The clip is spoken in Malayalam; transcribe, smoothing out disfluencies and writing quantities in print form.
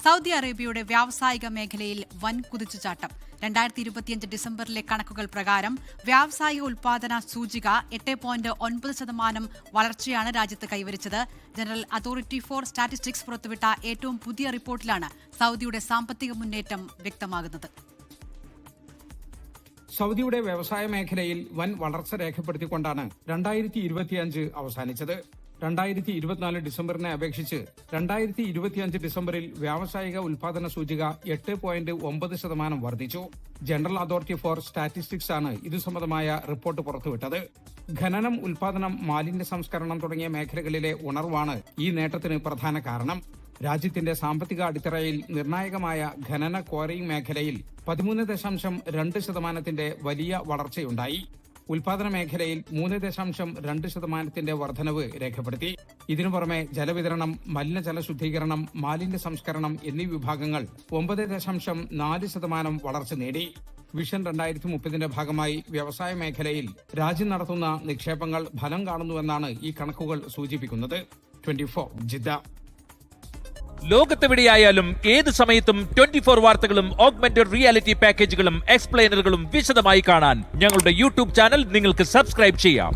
സൗദി അറേബ്യയുടെ വ്യാവസായിക മേഖലയിൽ വൻ കുതിച്ചുചാട്ടം. 2025 ഡിസംബറിലെ കണക്കുകൾ പ്രകാരം വ്യാവസായിക ഉൽപാദന സൂചിക 8.9% വളർച്ചയാണ് രാജ്യത്ത് കൈവരിച്ചത്. ജനറൽ അതോറിറ്റി ഫോർ സ്റ്റാറ്റിസ്റ്റിക്സ് പുറത്തുവിട്ട ഏറ്റവും പുതിയ റിപ്പോർട്ടിലാണ് സൗദിയുടെ സാമ്പത്തിക മുന്നേറ്റം വ്യക്തമാകുന്നത്. സൗദിയുടെ വ്യവസായ മേഖലയിൽ വൻ വളർച്ച രേഖപ്പെടുത്തിക്കൊണ്ടാണ് 2025 അവസാനിച്ചത്. 2024 ഡിസംബറിനെ അപേക്ഷിച്ച് 2025 ഡിസംബറിൽ വ്യാവസായിക ഉൽപാദന സൂചിക 8.9% വർദ്ധിച്ചു. ജനറൽ അതോറിറ്റി ഫോർ സ്റ്റാറ്റിസ്റ്റിക്സ് ആണ് ഇതു സംബന്ധമായ റിപ്പോർട്ട് പുറത്തുവിട്ടത്. ഖനനം, ഉൽപാദനം, മാലിന്യ സംസ്കരണം തുടങ്ങിയ മേഖലകളിലെ ഉണർവാണ് ഈ നേട്ടത്തിന് പ്രധാന കാരണം. രാജ്യത്തിന്റെ സാമ്പത്തിക അടിത്തറയിൽ നിർണായകമായ ഖനന ക്വാറിയിംഗ് മേഖലയിൽ 13.2% വലിയ വളർച്ചയുണ്ടായി. ഉൽപാദന മേഖലയിൽ 3.2% വർധനവ് രേഖപ്പെടുത്തി. ഇതിനു പുറമെ ജലവിതരണം, മലിനജല ശുദ്ധീകരണം, മാലിന്യ സംസ്കരണം എന്നീ വിഭാഗങ്ങൾ 9.4% വളർച്ച നേടി. വിഷൻ 2030 ഭാഗമായി വ്യവസായ മേഖലയിൽ രാജ്യം നടത്തുന്ന നിക്ഷേപങ്ങൾ ഫലം കാണുന്നുവെന്നാണ് ഈ കണക്കുകൾ സൂചിപ്പിക്കുന്നത്. 24 ജിദ്ദ. ലോകത്തെവിടെയായാലും ഏത് സമയത്തും 24 വാർത്തകളും ഓഗ്മെന്റഡ് റിയാലിറ്റി പാക്കേജുകളും എക്സ്പ്ലെയിനറുകളും വിശദമായി കാണാൻ ഞങ്ങളുടെ യൂട്യൂബ് ചാനൽ നിങ്ങൾക്ക് സബ്സ്ക്രൈബ് ചെയ്യാം.